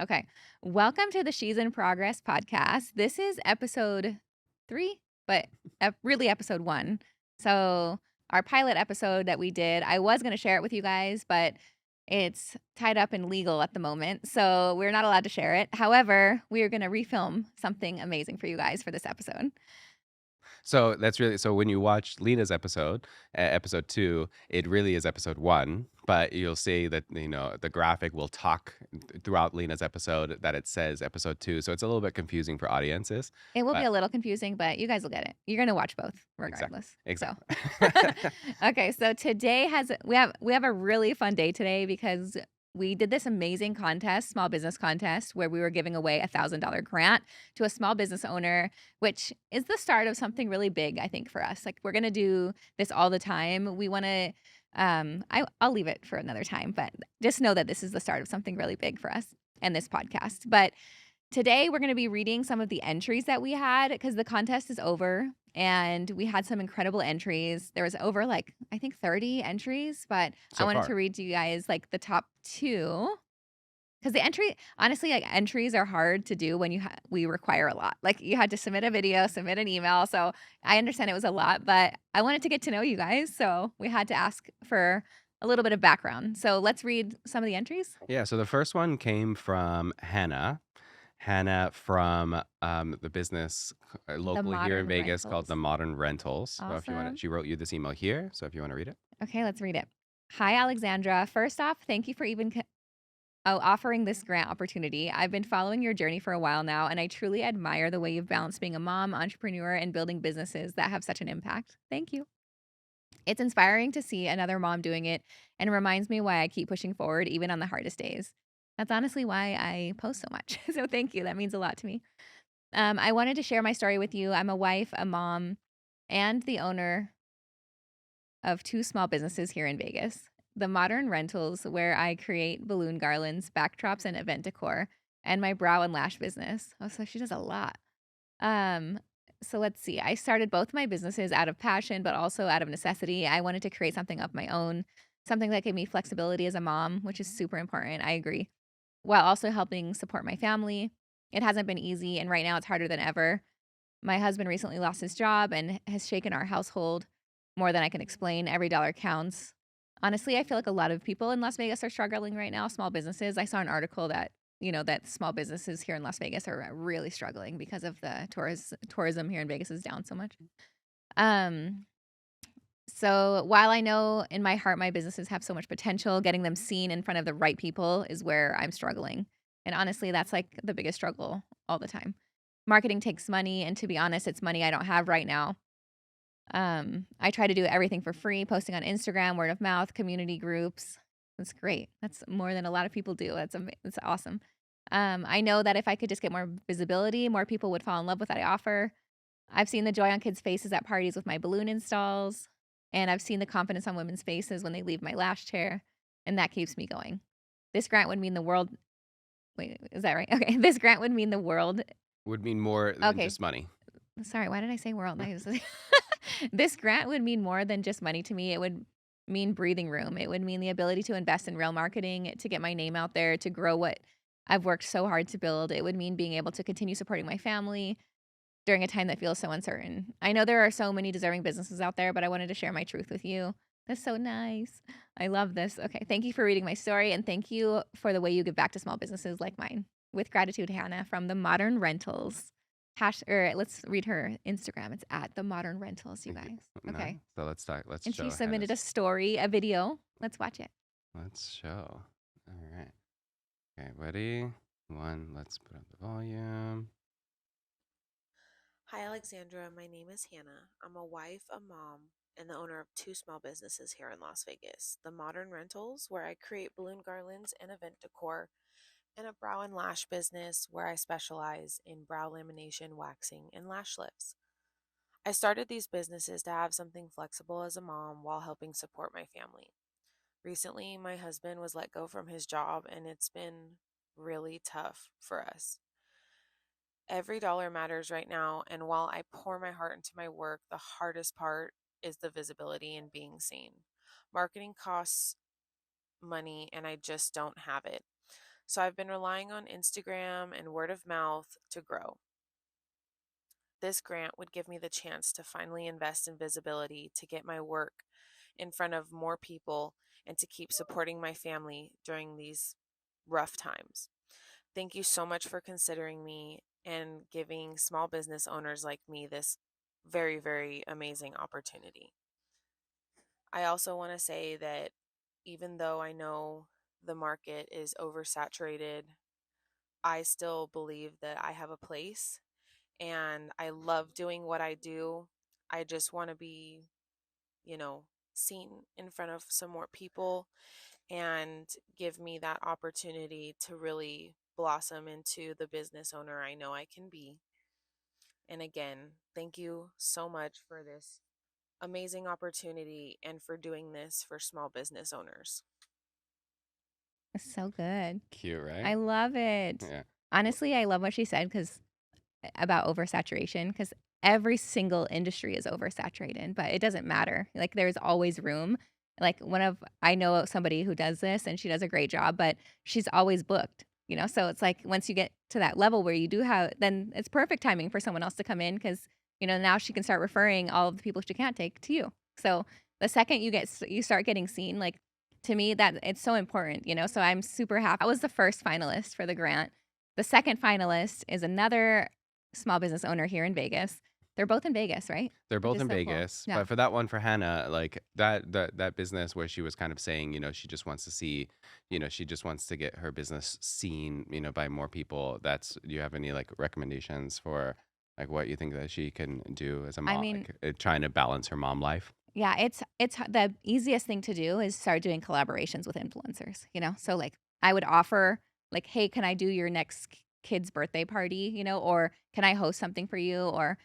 Okay. Welcome to the She's in Progress podcast. This is episode 3, but really episode 1. So, our pilot episode that we did, I was going to share it with you guys, but it's tied up in legal at the moment. So, we're not allowed to share it. However, we are going to refilm something amazing for you guys for this episode. So that's really so when you watch Lena's episode, episode 2, it really is episode 1, but you'll see that, the graphic will talk throughout Lena's episode that it says episode 2. So it's a little bit confusing for audiences, It will be but a little confusing, but you guys will get it. You're going to watch both exactly. regardless. So, Exactly. okay, so today has we have a really fun day today because we did this amazing contest, small business contest, where we were giving away $1,000 grant to a small business owner, which is the start of something really big, I think, for us. Like we're gonna do this all the time. We want to. I'll leave it for another time, but just know that this is the start of something really big for us and this podcast. But today, we're going to be reading some of the entries that we had because the contest is over and we had some incredible entries. There was over I think 30 entries, but I So wanted far. to read to you guys the top 2 because the entry honestly entries are hard to do when we require a lot. Like you had to submit a video, submit an email. So I understand it was a lot, but I wanted to get to know you guys, so we had to ask for a little bit of background. So let's read some of the entries. Yeah, so the first one came from Hannah. Hannah from the business The locally here in modern Vegas called rentals. the Modern Rentals. So if you want to, Awesome. she wrote you this email here. So if you want to read it. Okay, let's read it. Hi, Alexandra. First off, thank you for offering this grant opportunity. I've been following your journey for a while now, and I truly admire the way you've balanced being a mom, entrepreneur, and building businesses that have such an impact. Thank you. It's inspiring to see another mom doing it and reminds me why I keep pushing forward even on the hardest days. That's honestly why I post so much. So thank you. That means a lot to me. I wanted to share my story with you. I'm a wife, a mom, and the owner of 2 small businesses here in Vegas. The Modern Rentals, where I create balloon garlands, backdrops, and event decor, and my brow and lash business. Oh, so she does a lot. Um, so let's see. I started both my businesses out of passion, but also out of necessity. I wanted to create something of my own, something that gave me flexibility as a mom, which is super important. I agree. While also helping support my family. It hasn't been easy, and right now it's harder than ever. My husband recently lost his job and has shaken our household more than I can explain. Every dollar counts. Honestly, I feel like a lot of people in Las Vegas are struggling right now, small businesses. I saw an article that, that small businesses here in Las Vegas are really struggling because of the tourism here in Vegas is down so much. Um, so while I know in my heart my businesses have so much potential, getting them seen in front of the right people is where I'm struggling. And honestly, that's like the biggest struggle all the time. Marketing takes money, and to be honest, it's money I don't have right now. I try to do everything for free, posting on Instagram, word of mouth, community groups. That's great. That's more than a lot of people do. That's awesome. I know that if I could just get more visibility, more people would fall in love with what I offer. I've seen the joy on kids' faces at parties with my balloon installs, and I've seen the confidence on women's faces when they leave my lash chair, and that keeps me going. This grant would mean the world. Wait, is that right? Okay, this grant would mean the world. Would mean more than Okay, just money. sorry, why did I say world? This grant would mean more than just money to me. It would mean breathing room. It would mean the ability to invest in real marketing, to get my name out there, to grow what I've worked so hard to build. It would mean being able to continue supporting my family during a time that feels so uncertain. I know there are so many deserving businesses out there, but I wanted to share my truth with you. That's so nice. I love this. Okay. Thank you for reading my story, and thank you for the way you give back to small businesses like mine. With gratitude, Hannah from the Modern Rentals. Or let's read her Instagram. It's at the Modern Rentals, you Yeah, guys. nice. Okay. So let's talk. Let's And she show submitted a Hannah's. story, a video. Let's watch it. Let's show. All right. Okay, ready? One. Let's put up the volume. Hi, Alexandra. My name is Hannah. I'm a wife, a mom, and the owner of 2 small businesses here in Las Vegas: the Modern Rentals, where I create balloon garlands and event decor, and a brow and lash business where I specialize in brow lamination, waxing, and lash lifts. I started these businesses to have something flexible as a mom while helping support my family. Recently, my husband was let go from his job, and it's been really tough for us. Every dollar matters right now, and while I pour my heart into my work, the hardest part is the visibility and being seen. Marketing costs money, and I just don't have it. So I've been relying on Instagram and word of mouth to grow. This grant would give me the chance to finally invest in visibility, to get my work in front of more people, and to keep supporting my family during these rough times. Thank you so much for considering me and giving small business owners like me this very, very amazing opportunity. I also want to say that even though I know the market is oversaturated, I still believe that I have a place and I love doing what I do. I just want to be, you know, seen in front of some more people and give me that opportunity to really blossom into the business owner I know I can be. And again, thank you so much for this amazing opportunity and for doing this for small business owners. It's so good. Cute, right? I love it. Yeah. Honestly, I love what she said because about oversaturation, because every single industry is oversaturated, but it doesn't matter. Like, there's always room. Like, I know somebody who does this and she does a great job, but she's always booked, you know? So it's like once you get to that level where you do have, then it's perfect timing for someone else to come in because, now she can start referring all of the people she can't take to you. So the second you start getting seen, like, to me, that it's so important, So I'm super happy. I was the first finalist for the grant. The second finalist is another small business owner here in Vegas. They're both in Vegas, right? They're Which both is in so cool. Vegas, Yeah. but for that one for Hannah, like that business where she was kind of saying, she just wants to see, she just wants to get her business seen, by more people. Do you have any like recommendations for like what you think that she can do as a I mom, mean, like trying to balance her mom life? yeah, it's the easiest thing to do is start doing collaborations with influencers. So like I would offer like, "Hey, can I do your next kid's birthday party?" Or "Can I host something for you?" Or,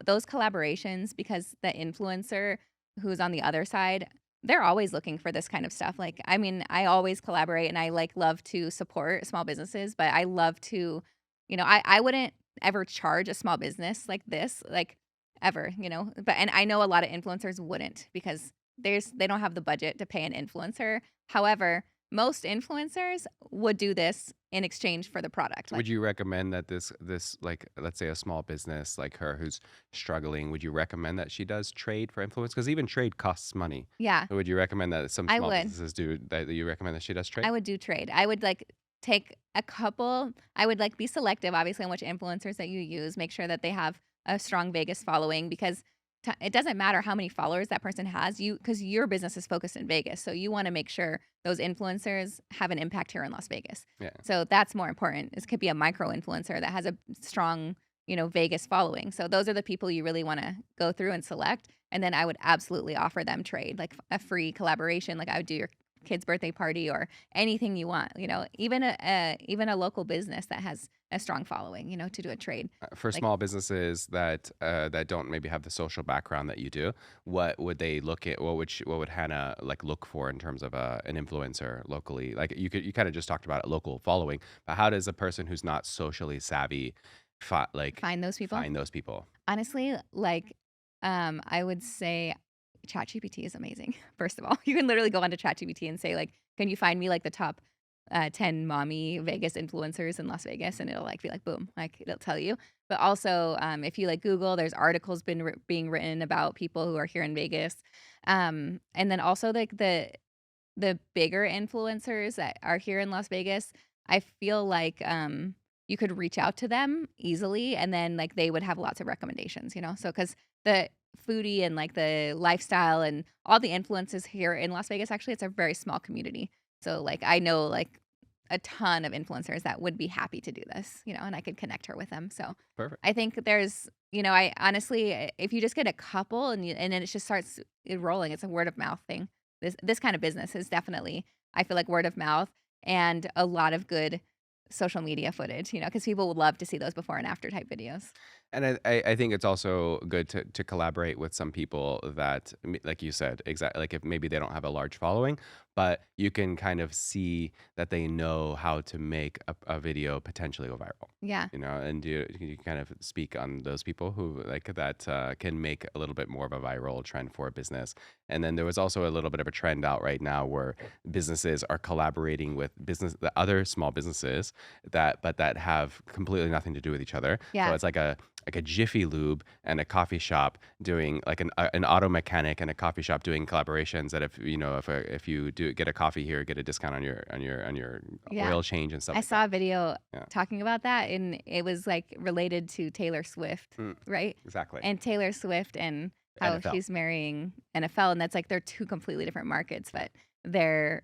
those collaborations because the influencer who's on the other side, they're always looking for this kind of stuff. Like, I mean, I always collaborate and I like love to support small businesses, but I love to, I wouldn't ever charge a small business like this, like ever. But and I know a lot of influencers wouldn't because they don't have the budget to pay an influencer. However, most influencers would do this in exchange for the product. Would Like, you recommend that this like let's say a small business like her who's struggling, would you recommend that she does trade for influence? Because even trade costs money. yeah, So would you recommend that some I small would. businesses do that you recommend that she does trade? I would do trade. I would like take a couple. I would like be selective, obviously, on which influencers that you use. Make sure that they have a strong Vegas following because it doesn't matter how many followers that person has. Because your business is focused in Vegas, so you want to make sure those influencers have an impact here in Las Vegas. Yeah. So that's more important. This could be a micro influencer that has a strong, Vegas following. So those are the people you really want to go through and select. And then I would absolutely offer them trade, like a free collaboration. Like I would do your kid's birthday party or anything you want, even a local business that has a strong following, to do a trade. For Like, small businesses that don't maybe have the social background that you do, what would they look at? What would Hannah like look for in terms of an influencer locally? Like you kind of just talked about it, local following, but how does a person who's not socially savvy find those people. find those people? Honestly, like, I would say ChatGPT is amazing. First of all, you can literally go onto ChatGPT and say, like, "Can you find me like the top 10 mommy Vegas influencers in Las Vegas?" And it'll like be like, boom, like it'll tell you. But also, if you like Google, there's articles being written about people who are here in Vegas. And then also like the bigger influencers that are here in Las Vegas, I feel like, you could reach out to them easily and then, like, they would have lots of recommendations. So because the foodie and, like, the lifestyle and all the influences here in Las Vegas, actually, it's a very small community. So, like, I know, like, a ton of influencers that would be happy to do this, and I could connect her with them. So, Perfect. I think I honestly, if you just get a couple and then it just starts rolling, it's a word of mouth thing. This kind of business is definitely, I feel like, word of mouth and a lot of good social media footage, because people would love to see those before and after type videos. And I think it's also good to collaborate with some people that, like you said, exactly, like if maybe they don't have a large following, but you can kind of see that they know how to make a video potentially go viral. Yeah. And you kind of speak on those people who like that can make a little bit more of a viral trend for a business. And then there was also a little bit of a trend out right now where businesses are collaborating with the other small businesses that have completely nothing to do with each other. So Yeah. it's like a Jiffy Lube and a coffee shop doing like an auto mechanic and a coffee shop doing collaborations that if you do get a coffee here, get a discount on your Yeah. oil change and stuff I like that. saw a video Yeah. talking about that, and it was, like, related to Taylor Swift, Mm, right? exactly. And Taylor Swift and how NFL. she's marrying NFL, and that's, like, they're 2 completely different markets, but they're,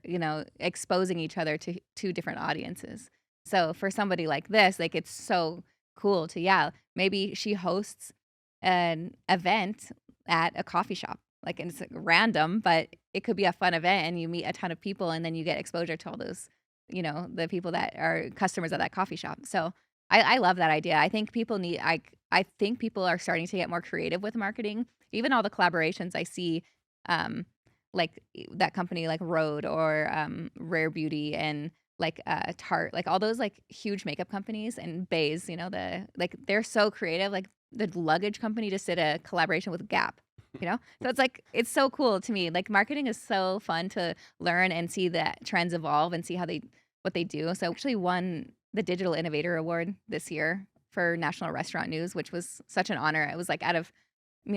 exposing each other to 2 different audiences. So, for somebody like this, like, it's so cool to yeah, maybe she hosts an event at a coffee shop, like, and it's, like, random, but it could be a fun event, and you meet a ton of people, and then you get exposure to all those the people that are customers at that coffee shop. So I love that idea. I think people need I think people are starting to get more creative with marketing. Even all the collaborations I see, um, like that company like Rode or Rare Beauty and like Tarte, like all those like huge makeup companies and Bays, they're so creative. Like the luggage company just did a collaboration with Gap. So it's so cool to me. Like marketing is so fun to learn and see that trends evolve and see what they do. So I actually won the Digital Innovator Award this year for National Restaurant News, which was such an honor. It was like out of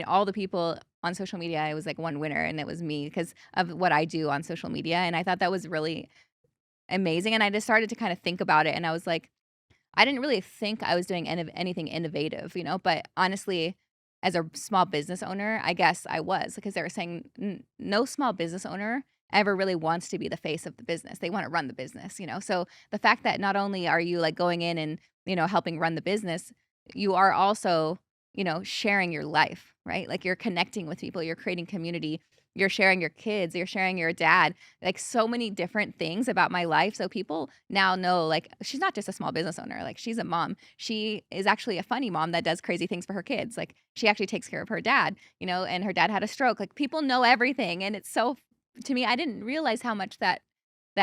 all the people on social media, I was like one winner, and it was me because of what I do on social media. And I thought that was really amazing. And I just started to kind of think about it, and I was like, I didn't really think I was doing anything innovative, but honestly, as a small business owner, I guess I was because they were saying no small business owner ever really wants to be the face of the business. They want to run the business. So the fact that not only are you like going in and, helping run the business, you are also, sharing your life, right? Like you're connecting with people, you're creating community, you're sharing your kids, you're sharing your dad, like so many different things about my life. So people now know like she's not just a small business owner, like she's a mom. She is actually a funny mom that does crazy things for her kids. Like she actually takes care of her dad, and her dad had a stroke. Like people know everything. And it's so to me, I didn't realize how much that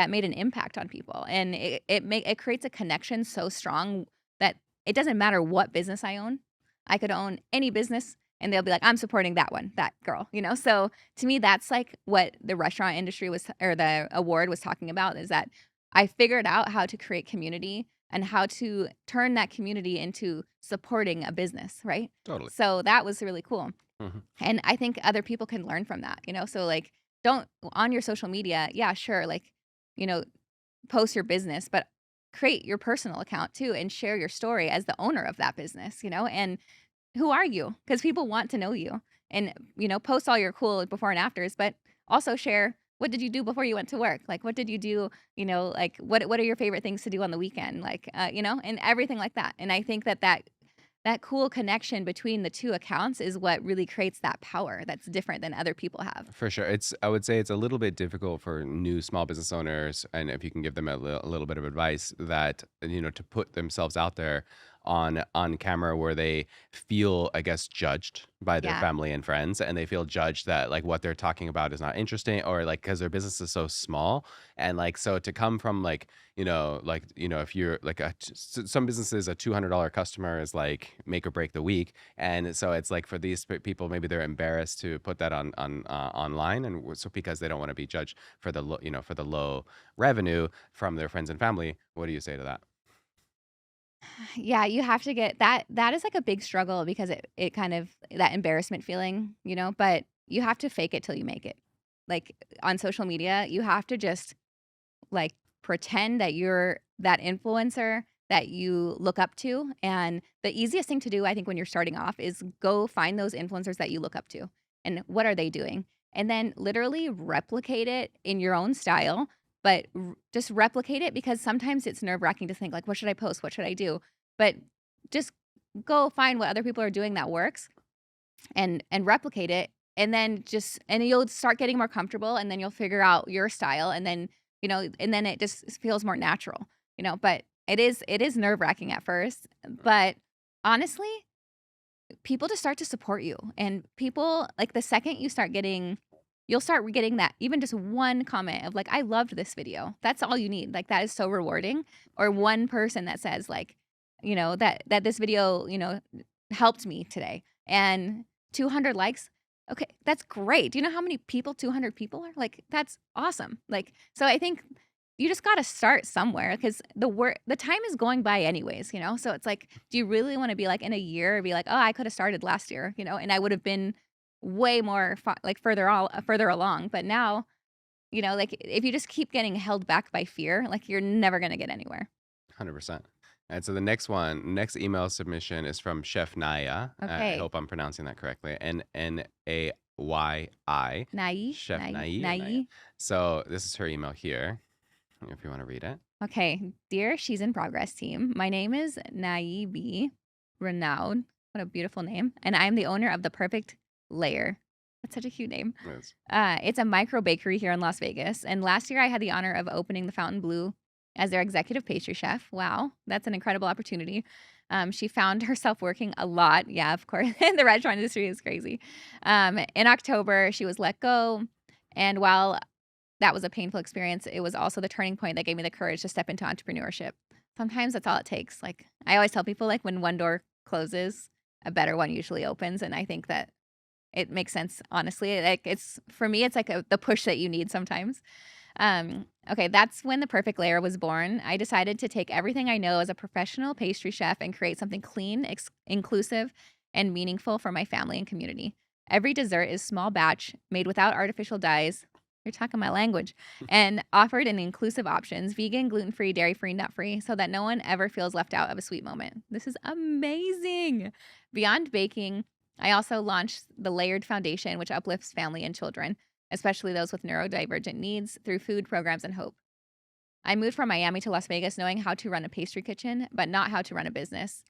made an impact on people. And it creates a connection so strong that it doesn't matter what business I own. I could own any business and they'll be like, I'm supporting that one, that girl. So to me, that's like what the restaurant industry was, or the award was talking about, is that I figured out how to create community and how to turn that community into supporting a business, right? Totally. So that was really cool. Mhm. And I think other people can learn from that. So like, don't on your social media, yeah, sure, like, you know, post your business, but create your personal account too and share your story as the owner of that business. And who are you? Because people want to know you. And, post all your cool before and afters, but also share what did you do before you went to work? Like, what did you do? Like, what are your favorite things to do on the weekend? Like, and everything like that. And I think that cool connection between the two accounts is what really creates that power that's different than other people have. For sure. I would say it's a little bit difficult for new small business owners, and if you can give them a little bit of advice that, to put themselves out there on camera where they feel, I guess, judged by their Yeah. family and friends, and they feel judged that like what they're talking about is not interesting, or like because their business is so small. And like so to come from like, if you're like some businesses, a $200 customer is like make or break the week. And so it's like for these people, maybe they're embarrassed to put that on online, and so because they don't want to be judged for the for the low revenue from their friends and family. What do you say to that? Yeah, you have to get that is like a big struggle because it kind of that embarrassment feeling, but you have to fake it till you make it. Like on social media, you have to just like pretend that you're that influencer that you look up to. And the easiest thing to do, I think, when you're starting off is go find those influencers that you look up to and what are they doing? And then literally replicate it in your own style, but just replicate it because sometimes it's nerve wracking to think, like, what should I post? What should I do? But just go find what other people are doing that works and replicate it, and then just and you'll start getting more comfortable, and then you'll figure out your style, and then and then it just feels more natural. But it is nerve-wracking at first, but honestly, people just start to support you, and people like the second you start getting you'll start getting that even just one comment of like, "I loved this video." That's all you need. Like, that is so rewarding. Or one person that says like, that this video, helped me today. And 200 likes. Okay, that's great. Do you know how many people 200 people are? Like, that's awesome. Like, so I think you just got to start somewhere because the time is going by anyways. So it's like, do you really want to be like in a year be like, oh, I could have started last year, and I would have been way more like further along. But now, like if you just keep getting held back by fear, like you're never gonna get anywhere. 100%. And so the next email submission is from Chef Naya. I Okay, hope I'm pronouncing that correctly. Nayyi. Nai, Chef Nai, Nayyi or Naya. Nai. So this is her email here, if you want to read it. Okay, dear She's in Progress team, my name is Nai B. Renown. What a beautiful name, and I am the owner of the Perfect Layer. That's such a cute name. Yes. It's a micro bakery here in Las Vegas. And last year I had the honor of opening the Fountain Blue as their executive pastry chef. Wow, that's an incredible opportunity. She found herself working a lot. Yeah, of course. The restaurant industry is crazy. In October, she was let go. And while that was a painful experience, it was also the turning point that gave me the courage to step into entrepreneurship. Sometimes that's all it takes. Like I always tell people, like when one door closes, a better one usually opens. And I think that it makes sense, honestly. Like it's for me, it's like the push that you need sometimes. Okay, that's when the perfect layer was born. I decided to take everything I know as a professional pastry chef and create something clean, inclusive, and meaningful for my family and community. Every dessert is small batch, made without artificial dyes. You're talking my language, and offered in inclusive options vegan, gluten free, dairy free, nut free, so that no one ever feels left out of a sweet moment. This is amazing. Beyond baking, I also launched the Layered Foundation, which uplifts family and children, especially those with neurodivergent needs, through food programs and hope. I moved from Miami to Las Vegas knowing how to run a pastry kitchen, but not how to run a business.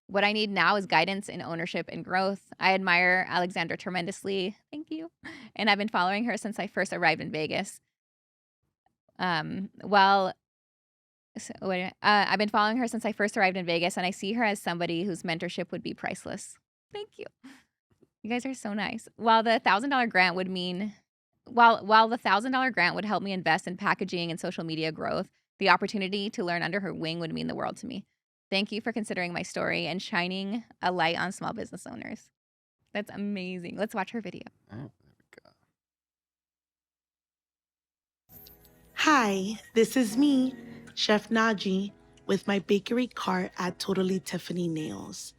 What I need now is guidance in ownership and growth. I admire Alexandra tremendously. Thank you. And I've been following her since I first arrived in Vegas. Well, I've been following her since I first arrived in Vegas, and I see her as somebody whose mentorship would be priceless. Thank you. You guys are so nice. While the $1,000 grant would help me invest in packaging and social media growth, the opportunity to learn under her wing would mean the world to me. Thank you for considering my story and shining a light on small business owners. That's amazing. Let's watch her video. Oh, there we go. Hi, this is me, Chef Naji, with my bakery cart at Totally Tiffany Nails.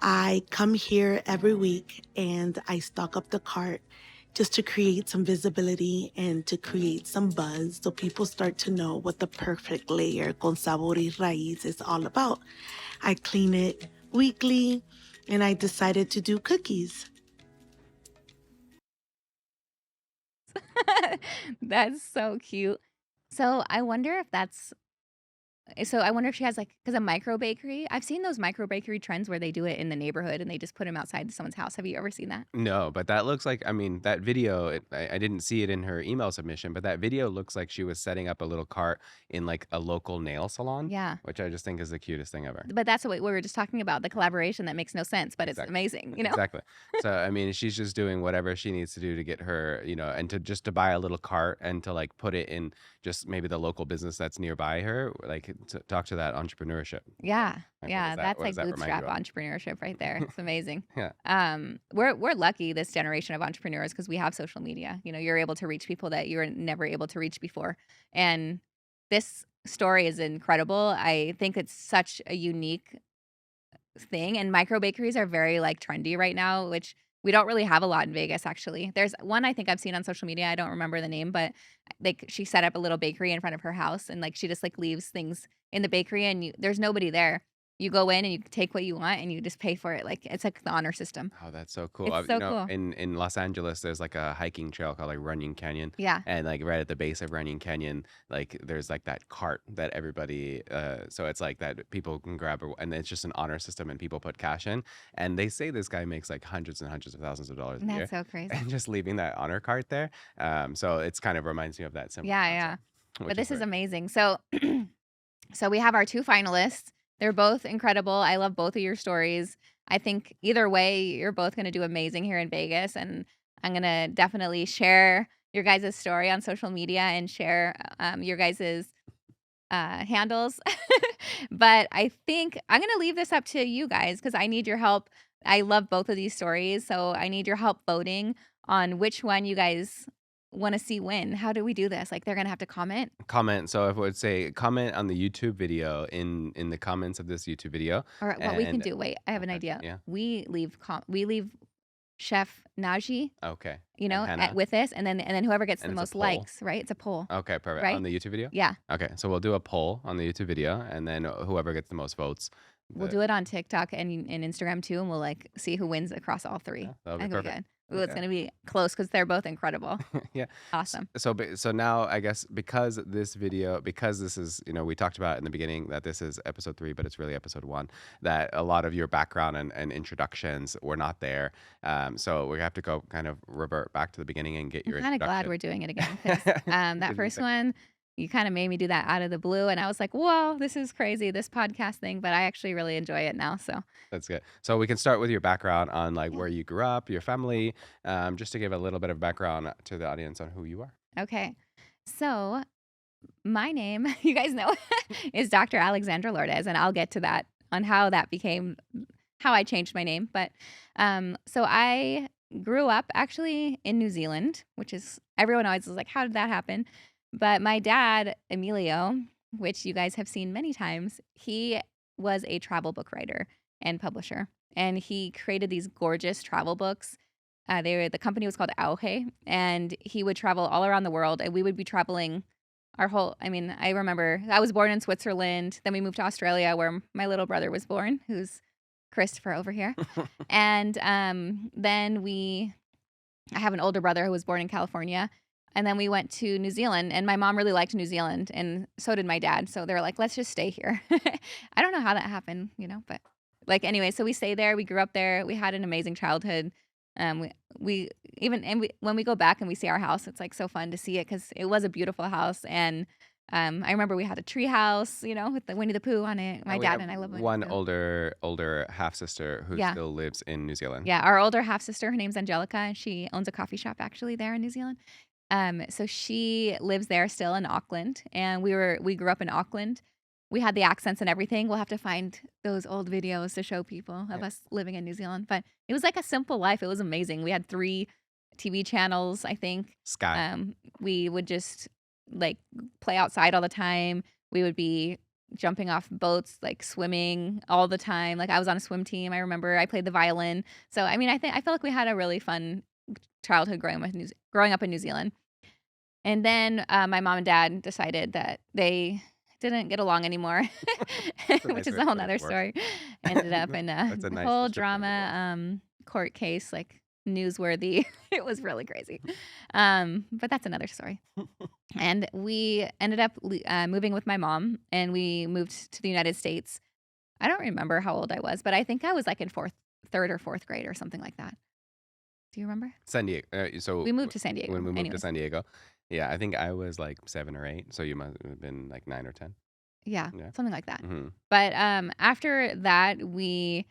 I come here every week and I stock up the cart just to create some visibility and to create some buzz so people start to know what the perfect layer con sabor y raíz is all about. I clean it weekly and I decided to do cookies. That's so cute. So I wonder if she has like, because a micro bakery, I've seen those micro bakery trends where they do it in the neighborhood and they just put them outside someone's house. Have you ever seen that? No, but that looks like, I mean, that video, I didn't see it in her email submission, but that video looks like she was setting up a little cart in like a local nail salon, Yeah. which I just think is the cutest thing ever. But that's what we were just talking about, the collaboration that makes no sense, but it's Exactly. amazing. Exactly. So, I mean, she's just doing whatever she needs to do to get her, and to just to buy a little cart and to like put it in just maybe the local business that's nearby her, like to talk to that entrepreneurship. Yeah. Like, Yeah. That's what like does that remind bootstrap you of? entrepreneurship right there. It's amazing. Yeah. We're lucky, this generation of entrepreneurs, because we have social media. You're able to reach people that you were never able to reach before. And this story is incredible. I think it's such a unique thing, and micro bakeries are very like trendy right now, which we don't really have a lot in Vegas actually. There's one I think I've seen on social media. I don't remember the name, but like she set up a little bakery in front of her house and like she just like leaves things in the bakery and there's nobody there. You go in and you take what you want and you just pay for it. Like it's like the honor system. Oh, that's so cool. It's so cool. In Los Angeles, there's like a hiking trail called like Runyon Canyon. Yeah. And like right at the base of Runyon Canyon, like there's like that cart that everybody, so it's like that people can grab, and it's just an honor system and people put cash in. And they say this guy makes like hundreds and hundreds of thousands of dollars a year. That's so crazy. And just leaving that honor cart there. So it's kind of reminds me of that similar Yeah. concept, But this is very amazing. So so we have our two finalists. They're both incredible. I love both of your stories. I think either way, you're both going to do amazing here in Vegas. And I'm gonna definitely share your guys' story on social media and share, your guys' handles. But I think I'm gonna leave this up to you guys because I need your help. I love both of these stories, so I need your help voting on which one you guys wanna see win. How do we do this? Like, they're gonna have to comment? Comment. So if I would say comment on the YouTube video in the comments of this YouTube video, Or what we can and do, wait, I have an okay, idea. yeah, We leave Chef Najee, okay, you and know, at Hannah, with this, and then whoever gets and the it's a most poll. likes, right? It's a poll, Okay, perfect. On right? the YouTube video? Yeah. Okay, so we'll do a poll on the YouTube video, and then whoever gets the most votes, We'll the do it on TikTok and Instagram too, and we'll, like, see who wins across all yeah, 3. that'll be That'll be perfect. good. Ooh, it's Yeah. gonna be close because 'cause they're both incredible. Yeah. Awesome. So now I guess because this video, because this is, we talked about in the beginning that this is episode 3, but it's really episode 1, that a lot of your background and introductions were not there. So we have to go kind of revert back to the beginning and get I'm your kinda glad introduction. we're doing it again 'cause, that Give you a first second. one, you kinda made me do that out of the blue, and I was like, "Whoa, this is crazy, this podcast thing," but I actually really enjoy it now, so That's good. So we can start with your background on like yeah. where you grew up, your family, just to give a little bit of background to the audience on who you are. Okay. So, my name, you guys know, is Dr. Alexandra Lourdes, and I'll get to that on how I changed my name, but, so I grew up actually in New Zealand, which is everyone always is like, "How did that happen?" But my dad, Emilio, which you guys have seen many times, he was a travel book writer and publisher, and he created these gorgeous travel books. The company was called Auge, and he would travel all around the world, and we would be traveling I mean, I remember I was born in Switzerland, then we moved to Australia where my little brother was born, who's Christopher over here. And, I have an older brother who was born in California, and then we went to New Zealand, and my mom really liked New Zealand, and so did my dad, so they were like, "Let's just stay here." I don't know how that happened, but, like, anyway, so we stayed there, we grew up there, we had an amazing childhood. We even and we when we go back and we see our house, it's, like, so fun to see it because it was a beautiful house, and, I remember we had a tree house, with the Winnie the Pooh on it. My And we dad have and I love Winnie one the Pooh. older half sister who Yeah. still lives in New Zealand. Yeah, our older half sister, her name's Angelica, and she owns a coffee shop actually there in New Zealand. So she lives there still in Auckland, and we grew up in Auckland. We had the accents and everything. We'll have to find those old videos to show people of Yeah. us living in New Zealand. But it was like a simple life. It was amazing. We had 3 TV channels, I think. Sky. We would just like play outside all the time. We would be jumping off boats, like swimming all the time. Like I was on a swim team. I remember I played the violin. So I mean, I feel like we had a really fun childhood growing up in New Zealand. And then my mom and dad decided that they didn't get along anymore, That's a which nice is way a to whole put it nother for us. story. Ended up in a That's a nice whole description of what it was. drama court case, like newsworthy. It was really crazy. But that's another story. And we ended up moving with my mom, and we moved to the United States. I don't remember how old I was, but I think I was like in 3rd or 4th grade or something like that. Do you remember? San Diego. We moved to San Diego. When we moved to Anyways, San Diego, yeah, I think I was like 7 or 8, so you must have been like 9 or 10. yeah, Yeah. something like that. Hmm. But after that, we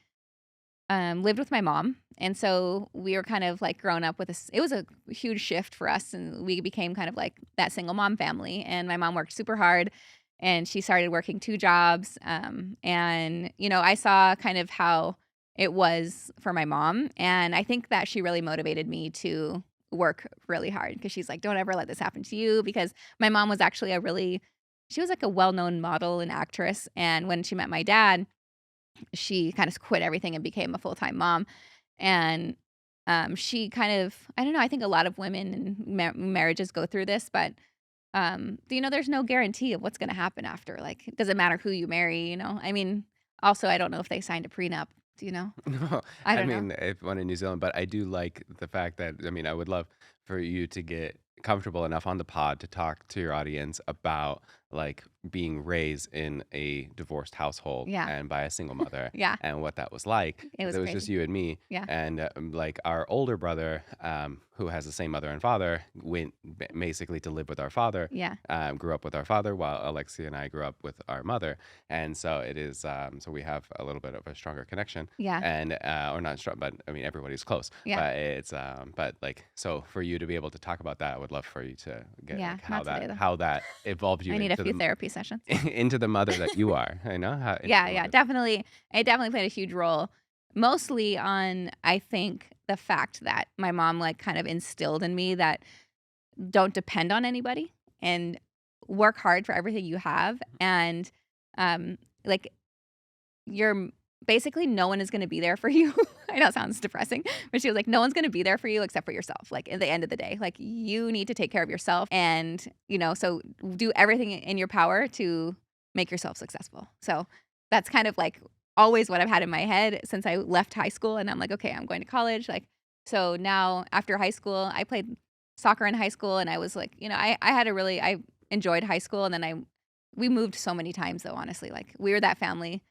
lived with my mom, and so we were kind of like grown up with this. It was a huge shift for us, and we became kind of like that single mom family. And my mom worked super hard, and she started working 2 jobs. And I saw kind of how it was for my mom, and I think that she really motivated me to work really hard because she's like, "Don't ever let this happen to you." Because my mom was actually she was like a well-known model and actress, and when she met my dad, she kind of quit everything and became a full-time mom. And she kind of, I don't know, I think a lot of women in marriages go through this, but there's no guarantee of what's going to happen after. Like, it doesn't matter who you marry. I mean, also, I don't know if they signed a prenup. Do you know? No, I I don't know. mean, if one in New Zealand, but I do like the fact that, I mean, I would love for you to get comfortable enough on the pod to talk to your audience about like being raised in a divorced household Yeah. and by a single mother Yeah. and what that was like, It because was it was just crazy. you and me. Yeah. And like our older brother, who has the same mother and father, went basically to live with our father. Yeah. Grew up with our father, while Alexia and I grew up with our mother, and so it is. So we have a little bit of a stronger connection, Yeah. and or not strong, but I mean everybody's close. Yeah. But it's but like, so for you to be able to talk about that, I would love for you to get Yeah. like Not today, though. how that evolved you I need a into few the therapy sessions. into the mother that you are. I know how into Yeah, the yeah, mother. definitely. It definitely played a huge role, mostly on, I think, the fact that my mom, like, kind of instilled in me that don't depend on anybody and work hard for everything you have. And, like, you're basically no one is gonna be there for you. I know it sounds depressing, but she was like, "No one's gonna be there for you except for yourself, like, at the end of the day. Like, you need to take care of yourself and, so do everything in your power to make yourself successful." So, that's kind of, like, always what I've had in my head since I left high school, and I'm like, "Okay, I'm going to college." Like, so now after high school, I played soccer in high school, and I was like, I had a really I enjoyed high school, and then we moved so many times though, honestly. Like, we were that family.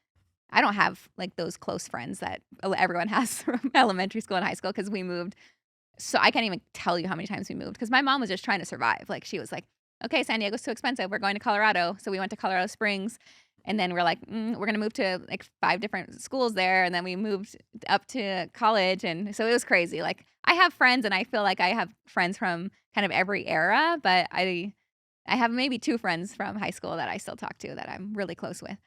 I don't have, like, those close friends that everyone has from elementary school and high school because we moved. So I can't even tell you how many times we moved because my mom was just trying to survive. Like, she was like, "Okay, San Diego's too expensive. We're going to Colorado." So we went to Colorado Springs, and then we're like, "We're gonna move to, like, 5 different schools there," and then we moved up to college, and so it was crazy. Like, I have friends, and I feel like I have friends from kind of every era, but I have maybe 2 friends from high school that I still talk to that I'm really close with.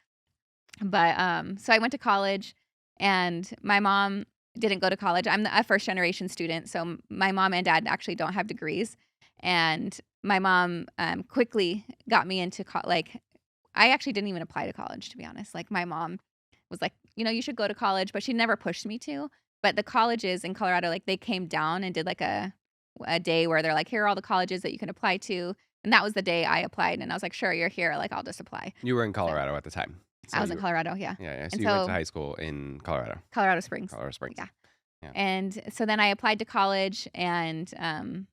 But, so I went to college, and my mom didn't go to college. I'm a first generation student, so my mom and dad actually don't have degrees, and my mom, quickly got me into like, I actually didn't even apply to college, to be honest. Like, my mom was like, "You should go to college," but she never pushed me to. But the colleges in Colorado, like, they came down and did, like, a day where they're like, "Here are all the colleges that you can apply to," and that was the day I applied, and I was like, "Sure, you're here, like, I'll just apply." You were in So Colorado at the time, I so was in you were, Colorado, yeah. yeah, yeah. So And you went to so high school in Colorado, Colorado Springs. Colorado Springs. Yeah. Yeah. And so then I applied to college, and then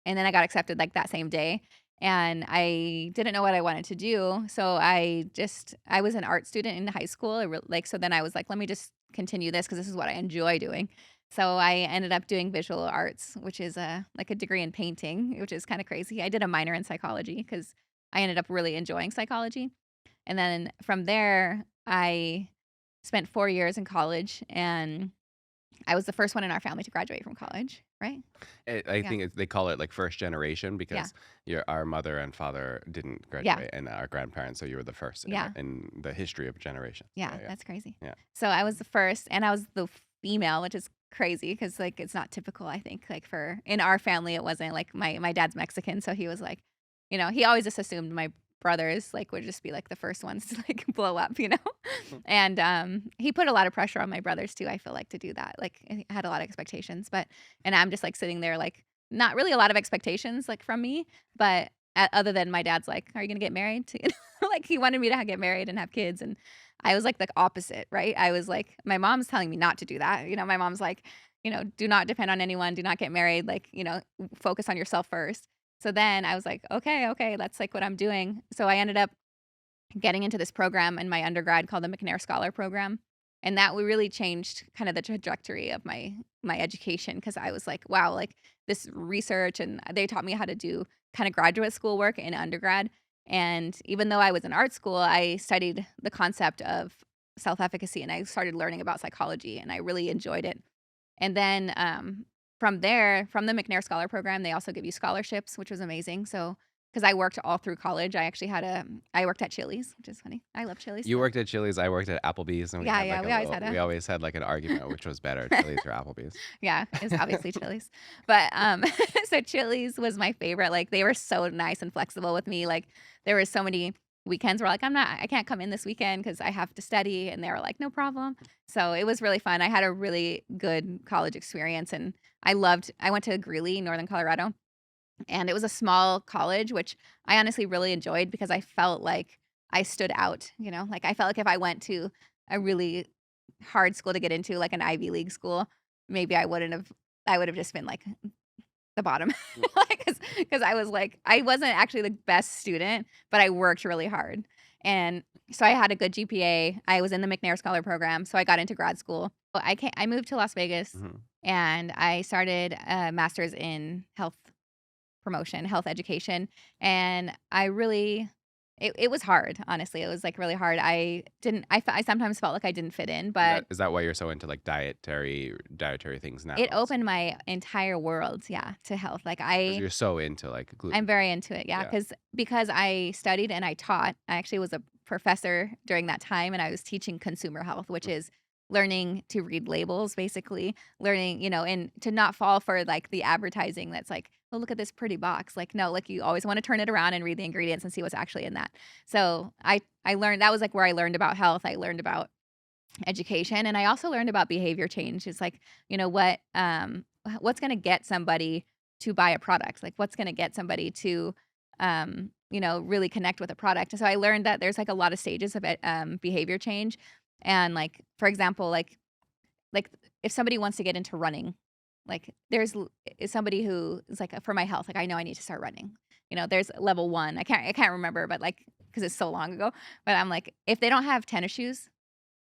I got accepted, like, that same day, and I didn't know what I wanted to do, so I was an art student in high school. So then I was like, "Let me just continue this because this is what I enjoy doing." So I ended up doing visual arts, which is like a degree in painting, which is kinda crazy. I did a minor in psychology because I ended up really enjoying psychology. And then from there, I spent 4 years in college, and I was the first one in our family to graduate from college, right? I Yeah. think they call it like first generation Yeah. because our mother and father didn't Yeah. graduate, and our grandparents, so you were the first Yeah. in the history of generations. Yeah, Yeah, yeah, that's crazy. yeah. So I was the first, and I was the female, which is crazy because, like, it's not typical, I think, like, for in our family, it wasn't, like, my dad's Mexican, so he was like, he always just assumed my brothers, like, would just be, like, the first ones to, like, blow up, you know? And, he put a lot of pressure on my brothers too, I feel like, to do that. Like, he had a lot of expectations, and I'm just, like, sitting there, like, not really a lot of expectations, like, from me, but other than my dad's like, "Are you gonna get married?" To like, he wanted me to get married and have kids, and I was, like, the opposite, right? I was like, my mom's telling me not to do that. My mom's like, "Do not depend on anyone, do not get married, like, focus on yourself first." So then I was like, "Okay, okay, that's, like, what I'm doing." So I ended up getting into this program in my undergrad called the McNair Scholar Program, and that really changed kind of the trajectory of my education because I was like, "Wow, like, this research," and they taught me how to do kinda graduate school work in undergrad, and even though I was in art school, I studied the concept of self-efficacy, and I started learning about psychology, and I really enjoyed it. And then, from there, from the McNair Scholar Program, they also give you scholarships, which was amazing. So, because I worked all through college, I worked at Chili's, which is funny. I love Chili's You still. worked at Chili's, I worked at Applebee's, and Yeah, yeah, we always had like an argument which was better, Chili's or Applebee's. yeah, it's obviously Chili's. But, so Chili's was my favorite. Like, they were so nice and flexible with me. Like, there were so many weekends where, like, I can't come in this weekend because I have to study, and they were like, "No problem." So it was really fun. I had a really good college experience, and I went to Greeley, Northern Colorado, and it was a small college, which I honestly really enjoyed because I felt like I stood out, Like, I felt like if I went to a really hard school to get into, like an Ivy League school, maybe I would have just been, like, the bottom. Like, 'cause I was, like, I wasn't actually the best student, but I worked really hard. And so I had a good GPA. I was in the McNair Scholar Program, so I got into grad school. I moved to Las Vegas, Mhm. and I started a master's in health promotion, health education, and I really it was hard, honestly. It was, like, really hard. I sometimes felt like I didn't fit in, Is but that why you're so into, like, dietary things now? it opened my entire world, yeah, to health. Like, Because you're so into, like, I'm gluten. very into it, yeah, Yeah. because I studied and I taught. I actually was a professor during that time, and I was teaching consumer health, which Mm. is learning to read labels, basically, learning, and to not fall for, like, the advertising that's like, "Oh, look at this pretty box." Like, no, like, you always wanna turn it around and read the ingredients and see what's actually in that. So, I learned that was, like, where I learned about health. I learned about education, and I also learned about behavior change. It's like, what's gonna get somebody to buy a product? Like, what's gonna get somebody to, really connect with a product? And so I learned that there's, like, a lot of stages of it, behavior change, and, like, for example, like, if somebody wants to get into running, like, is somebody who is like, for my health, like, I know I need to start running. There's level 1. I can't remember, but, like, because it's so long ago, but I'm like, if they don't have tennis shoes,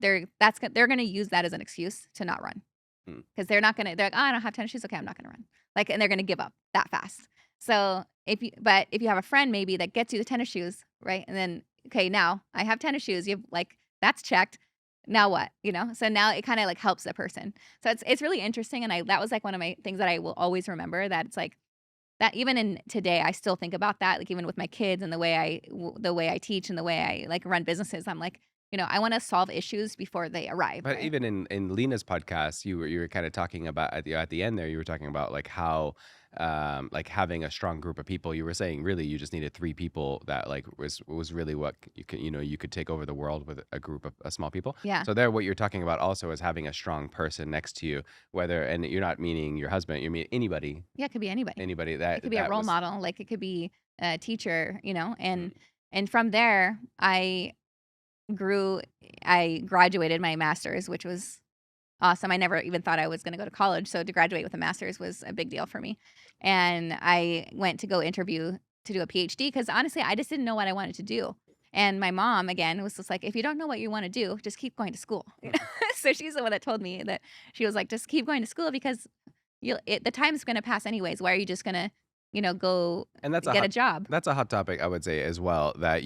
they're gonna use that as an excuse to not run, Mm. because they're like, "Oh, I don't have tennis shoes. Okay, I'm not gonna run." Like, and they're gonna give up that fast. So, if you have a friend maybe that gets you the tennis shoes, right? And then, okay, now I have tennis shoes. You've like, that's checked. Now what? So now it kinda, like, helps the person. So it's really interesting, and I that was, like, one of my things that I will always remember, that it's like that even in today, I still think about that, like, even with my kids and the way I teach and the way I, like, run businesses. I'm like, I wanna solve issues before they arrive, But right? even in Lena's podcast, you were kinda talking about at the end there, you were talking about, like, how, like, having a strong group of people, you were saying, really, you just needed 3 people that, like, was really what you could take over the world with a group of small people. Yeah. So there, what you're talking about also is having a strong person next to you, whether and you're not meaning your husband, you mean Yeah, it could be anybody. anybody It could that be a that role was. model, like, it could be a teacher, Mm, and from there, grew I graduated my master's, which was awesome. I never even thought I was gonna go to college, so to graduate with a master's was a big deal for me. And I went to go interview to do a PhD because honestly, I just didn't know what I wanted to do. And my mom, again, was just like, "If you don't know what you wanna do, just keep going to school." mhm. So she's the one that told me that. She was like, "Just keep going to school because the time's gonna pass anyways. Why are you just gonna, go And get a job?" that's a hot topic, I would say, as well, that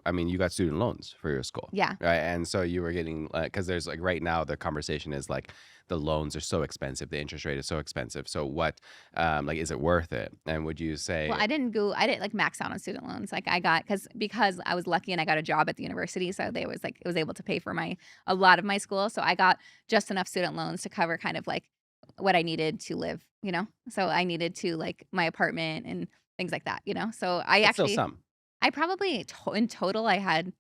I mean, you got student loans for your school, Yeah. right? And so you were getting, because there's, like, right now, the conversation is, like, the loans are so expensive, the interest rate is so expensive. So what, like, is it worth it? And would you Well, say I didn't, like, max out on student loans. Like, I got because I was lucky and I got a job at the university, so they was like it was able to pay for my a lot of my school, so I got just enough student loans to cover kind of, like, what I needed to live? So I needed to, like, my apartment and things like that? So but still some? I probably in total, I had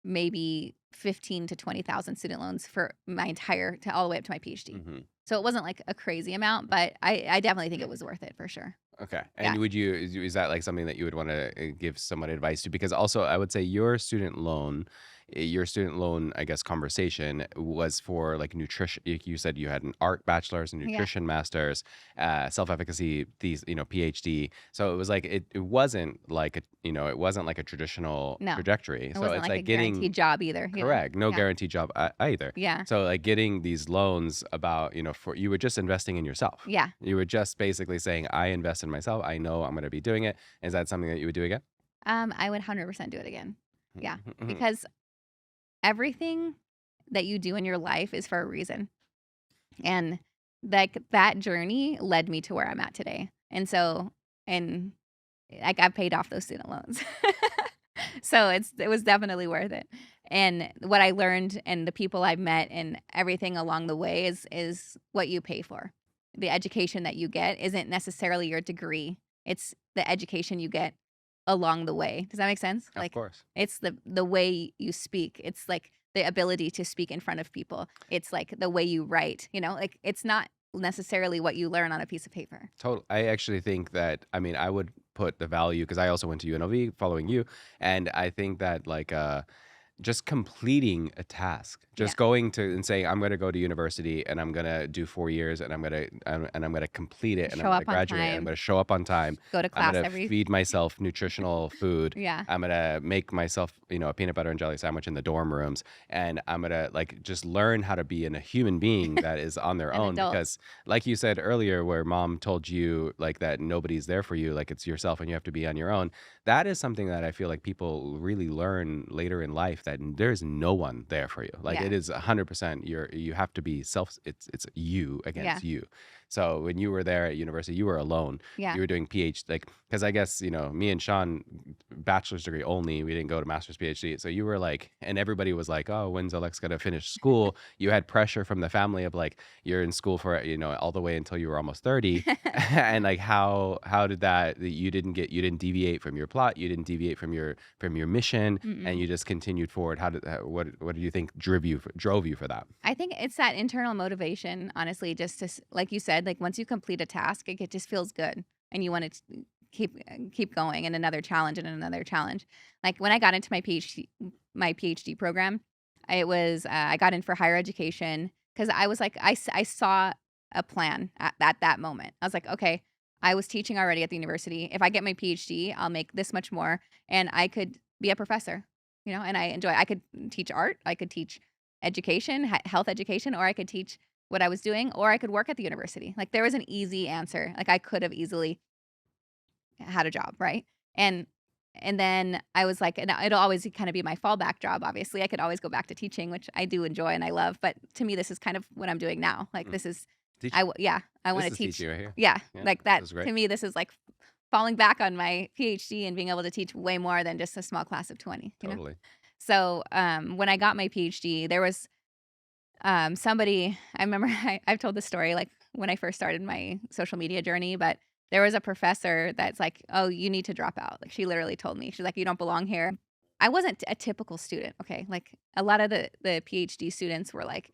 maybe 15 to 20,000 student loans for my entire to all the way up to my PhD. Mhm. So it wasn't, like, a crazy amount, but I definitely think it was worth it for sure. Okay. Yeah. And is that, like, something that you would wanna, give someone advice to? Because also, I would say your student loan, I guess, conversation was for, like, nutrition. You said you had an art bachelor's and Yeah. nutrition master's, self-efficacy, these, PhD. So it was like it wasn't like it wasn't like a traditional No. trajectory. It So wasn't it's like a like getting. guaranteed job either. Correct. No Yeah. guaranteed job either. Yeah. So, like, getting these loans about, for you were just investing in yourself. Yeah. You were just basically saying, I invest in myself. I know I'm going to be doing it. Is that something that you would do again? I would 100% do it again. Yeah. Mhm. Because everything that you do in your life is for a reason. And, like, that journey led me to where I'm at today. And so, and like, I've paid off those student loans. So it was definitely worth it. And what I learned and the people I've met and everything along the way is what you pay for. The education that you get isn't necessarily your degree. It's the education you get along the way. Does that make sense? Of Like, course. it's the way you speak. It's like the ability to speak in front of people. It's like the way you write. Like, it's not necessarily what you learn on a piece of paper. Total. I actually think that, I mean, I would put the value, because I also went to UNLV following you. And I think that, like, just completing a task, Yeah. just going to and saying, I'm going to go to university and I'm going to do 4 years and I'm going to complete it and I'm Show going to up on graduate and I'm time, going to show up on time. go to I'm going class to every feed myself nutritional food. yeah, I'm going to make myself, a peanut butter and jelly sandwich in the dorm rooms. And I'm going to like just learn how to be a human being that is on their an own. adult. Because like you said earlier, where mom told you like that nobody's there for you, like it's yourself and you have to be on your own. That is something that I feel like people really learn later in life, that there's no one there for you. Like Yeah. it is 100%. You have to be self. It's you Yeah. against you. So when you were there at university, you were alone. Yeah. You were doing PhD, like because I guess me and Sean, bachelor's degree only. We didn't go to master's PhD. So you were like, and everybody was like, oh, when's Alex gonna finish school? You had pressure from the family of like you're in school for all the way until you were almost 30. And like how did that you didn't deviate from your plot, you didn't deviate from your mission, and Mm-mm. you just continued forward. What did you think drove you for that? I think it's that internal motivation, honestly, just to, like you said, like once you complete a task, it just feels good and you want to keep going and another challenge and another challenge. Like when I got into my PhD program, it was I got in for higher education because I was like I saw a plan at that moment. I was like, okay, I was teaching already at the university. If I get my PhD, I'll make this much more, and I could be a professor. And I could teach art, I could teach education, health education, or I could teach what I was doing, or I could work at the university. Like there was an easy answer. Like I could have easily had a job, right? And and then I was like, and it'll always kind of be my fallback job. Obviously, I could always go back to teaching, which I do enjoy and I love. But to me, this is kind of what I'm doing now. Like Mm. this is, Teach yeah, I want This to is teach. teaching right here. Yeah, Yeah, like this that. is great. To me, this is like falling back on my PhD and being able to teach way more than just a small class of 20. Totally. So when I got my PhD, there was somebody, I remember I've told this story like when I first started my social media journey, but there was a professor that's like, oh, you need to drop out. Like she literally told me, she's like, you don't belong here. I wasn't a typical student. Okay. Like a lot of the PhD students were like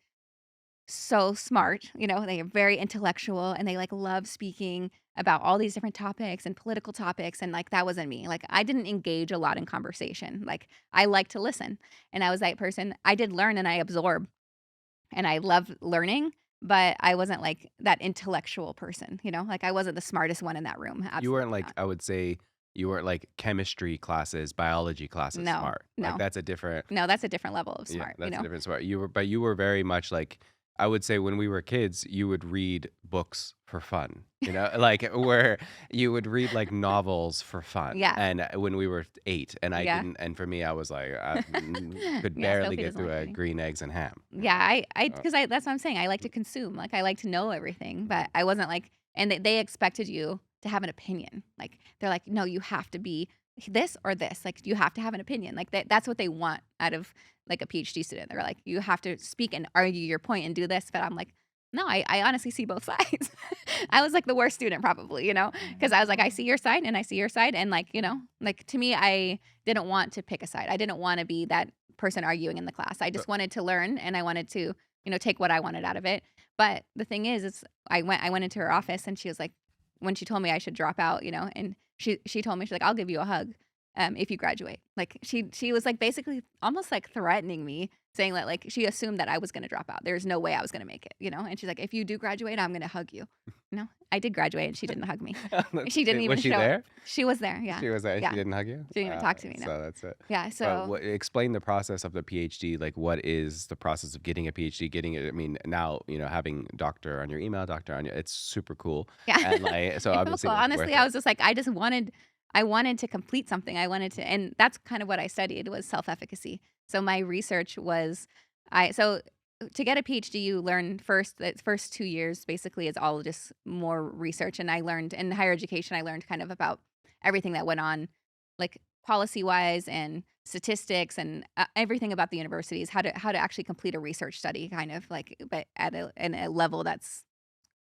so smart, they are very intellectual and they like love speaking about all these different topics and political topics. And like that wasn't me. Like I didn't engage a lot in conversation. Like I like to listen. And I was that person. I did learn and I absorb and I love learning, but I wasn't like that intellectual person, like I wasn't the smartest one in that room. You weren't Absolutely like, not. I would say, you weren't like chemistry classes, biology classes No, smart. Like no, that's a different. no, that's a different level of Yeah, smart, that's a different smart. You were very much like, I would say when we were kids, you would read books for fun, like where you would read like novels for fun. Yeah. And when we were 8, and I Yeah. didn't, and for me, I was like, I could Yeah, barely Sophie get doesn't through like a reading. green eggs and ham. Yeah, I Uh, because that's what I'm saying. I like to consume. Like I like to know everything, but I wasn't like, and they expected you to have an opinion. Like they're like, no, you have to be this or this. Like you have to have an opinion. Like that's what they want out of like a PhD student. They're like, you have to speak and argue your point and do this. But I'm like, no, I honestly see both sides. I was like the worst student probably, because I was like, I see your side and I see your side. And like, like to me, I didn't want to pick a side. I didn't want to be that person arguing in the class. I just But wanted to learn and I wanted to, take what I wanted out of it. But the thing is, I went into her office and she was like, when she told me I should drop out, and she told me, she's like, I'll give you a hug if you graduate. Like she was like basically almost like threatening me, saying that like she assumed that I was gonna drop out. There's no way I was gonna make it. And she's like, if you do graduate, I'm gonna hug you. I did graduate and she didn't hug me. She didn't even Was she show up. there? She was there, yeah. She was there. Yeah. She didn't hug you. She didn't even talk to me, no. So that's it. Yeah, so Explain the process of the PhD. Like, what is the process of getting a PhD? Getting it. I mean, now having doctor on your email, doctor on your. It's super cool. yeah. And like, so It felt obviously, cool. it's Honestly, worth I it. was just like, I wanted to complete something. I wanted to, and that's kind of what I studied was self-efficacy. So my research was, so to get a PhD, you learn the first 2 years basically is all just more research. And I learned in higher education, I learned kind of about everything that went on, like policy wise and statistics and everything about the universities, how to actually complete a research study, kind of like, but at a level that's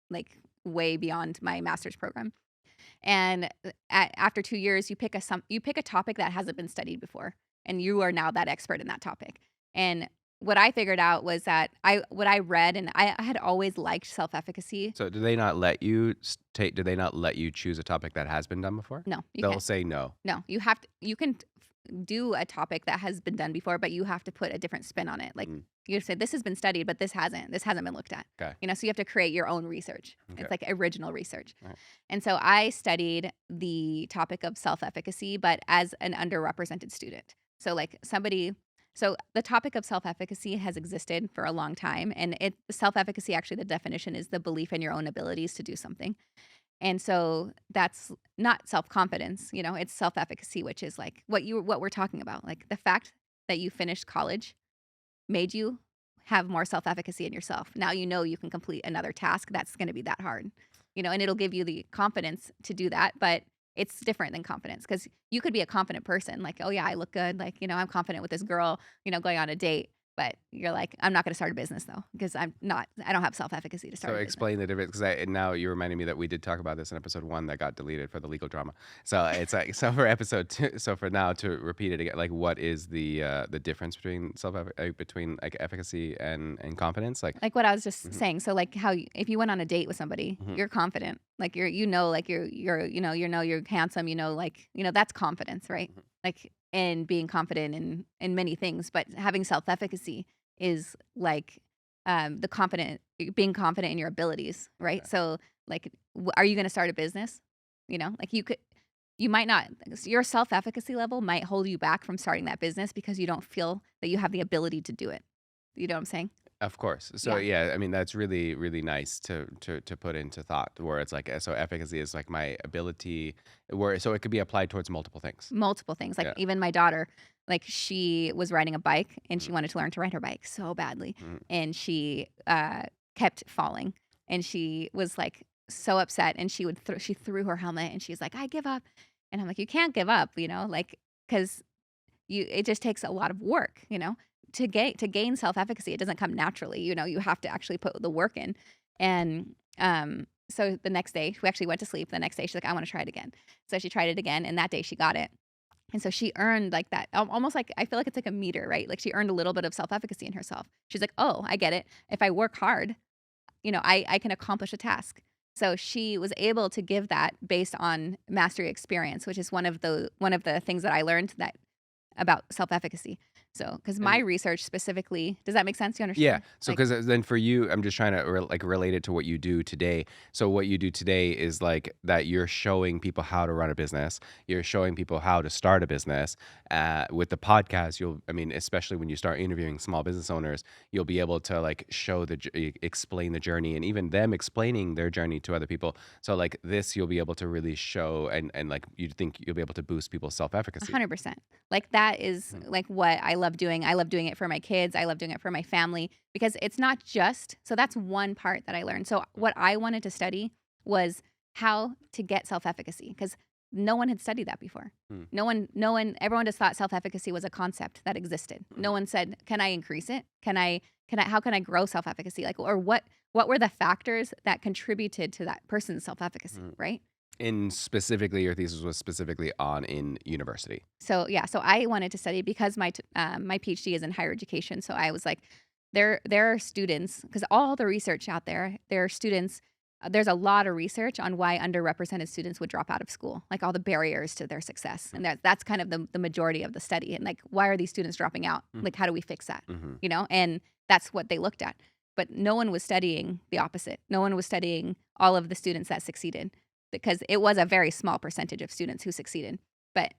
like way beyond my master's program. And after 2 years, you pick a topic that hasn't been studied before, and you are now that expert in that topic. And what I figured out was that what I read, and I had always liked self-efficacy. So do they not let you take? Do they not let you choose a topic that has been done before? No, you They'll can't. say no. No, you can do a topic that has been done before, but you have to put a different spin on it. Like Mm, you say, this has been studied, but this hasn't. This hasn't been looked at. okay. So you have to create your own research. Okay. It's like original research. All right. And so I studied the topic of self-efficacy, but as an underrepresented student. So like somebody so the topic of self-efficacy has existed for a long time, and self-efficacy, actually the definition is the belief in your own abilities to do something. And so that's not self-confidence, it's self-efficacy, which is like what we're talking about. Like the fact that you finished college made you have more self-efficacy in yourself. Now you can complete another task that's going to be that hard. And it'll give you the confidence to do that, but it's different than confidence because you could be a confident person, like, oh yeah, I look good, like, I'm confident with this girl, going on a date, but you're like, I'm not going to start a business though because I don't have self-efficacy to So start a business. explain the difference, because now you reminded me that we did talk about this in episode 1 that got deleted for the legal drama. So it's like, so for episode 2, so for now to repeat it again, like what is the difference between between like efficacy and confidence? Like what I was just Mhm. saying. So like how if you went on a date with somebody, Mhm. you're confident. Like like you're handsome, that's confidence, right? Mhm. Like and being confident in many things, but having self-efficacy is like being confident in your abilities, right? Okay. So like are you going to start a business? Like you might not, your self-efficacy level might hold you back from starting that business because you don't feel that you have the ability to do it. You know what I'm saying? Of course. So Yeah. yeah, I mean that's really really nice to put into thought, where it's like, so efficacy is like my ability, where so it could be applied towards multiple things. Multiple things. Like Yeah. even my daughter, like she was riding a bike and Mhm. she wanted to learn to ride her bike so badly. Mhm. And she kept falling and she was like so upset and she threw her helmet and she's like, I give up. And I'm like, you can't give up, like because it just takes a lot of work, to gain self-efficacy. It doesn't come naturally, you have to actually put the work in. And so the next day we actually went to sleep. The next day she's like, I want to try it again. So she tried it again and that day she got it. And so she earned like that, almost like I feel like it's like a meter, right? Like she earned a little bit of self-efficacy in herself. She's like, oh, I get it. If I work hard, I can accomplish a task. So she was able to give that based on mastery experience, which is one of the things that I learned that about self-efficacy. So, because my And research specifically, does that make sense? You yeah, understand? so Like, because then for you, I'm just trying to like relate it to what you do today. So what you do today is like that you're showing people how to run a business. You're showing people how to start a business. With the podcast, I mean, especially when you start interviewing small business owners, you'll be able to like show explain the journey, and even them explaining their journey to other people. So like this, you'll be able to really show, and like you think you'll be able to boost people's self-efficacy. 100%. Like that is Mhm. like what I love doing. I love doing it for my kids. I love doing it for my family because it's not just, so that's one part that I learned. So what I wanted to study was how to get self-efficacy because no one had studied that before. Mm. No one, everyone just thought self-efficacy was a concept that existed. No Mhm. one said, can I increase it? How can I grow self-efficacy? Like, or what were the factors that contributed to that person's self-efficacy, Mm. right? And specifically, your thesis was specifically on in university. So yeah, so I wanted to study because my PhD is in higher education. So I was like, there are students because all the research out there are students. There's a lot of research on why underrepresented students would drop out of school, like all the barriers to their success, and that's kind of the majority of the study. And like, why are these students dropping out? Mhm. Like, how do we fix that? Mhm. And that's what they looked at. But no one was studying the opposite. No one was studying all of the students that succeeded because it was a very small percentage of students who succeeded. But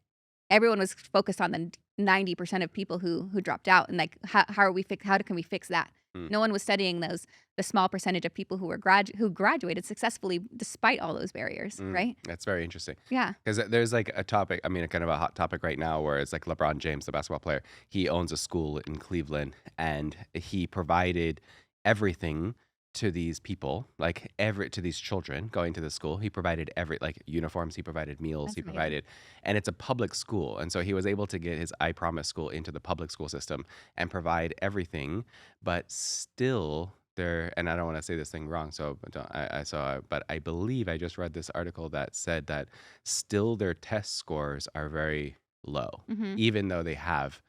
everyone was focused on the 90% of people who dropped out and like how can we fix that? Mm. No one was studying the small percentage of people who graduated successfully despite all those barriers, Mm. right? That's very interesting. Yeah. Because there's like a topic, I mean, a kind of a hot topic right now, where it's like LeBron James, the basketball player, he owns a school in Cleveland, and he provided everything to these people, like to these children going to the school. He provided like uniforms, he provided meals, That's he amazing. provided, and it's a public school. And so he was able to get his I Promise school into the public school system and provide everything, but still there, and I don't want to say this thing wrong, so I saw, but I believe I just read this article that said that still their test scores are very low, Mhm. even though they have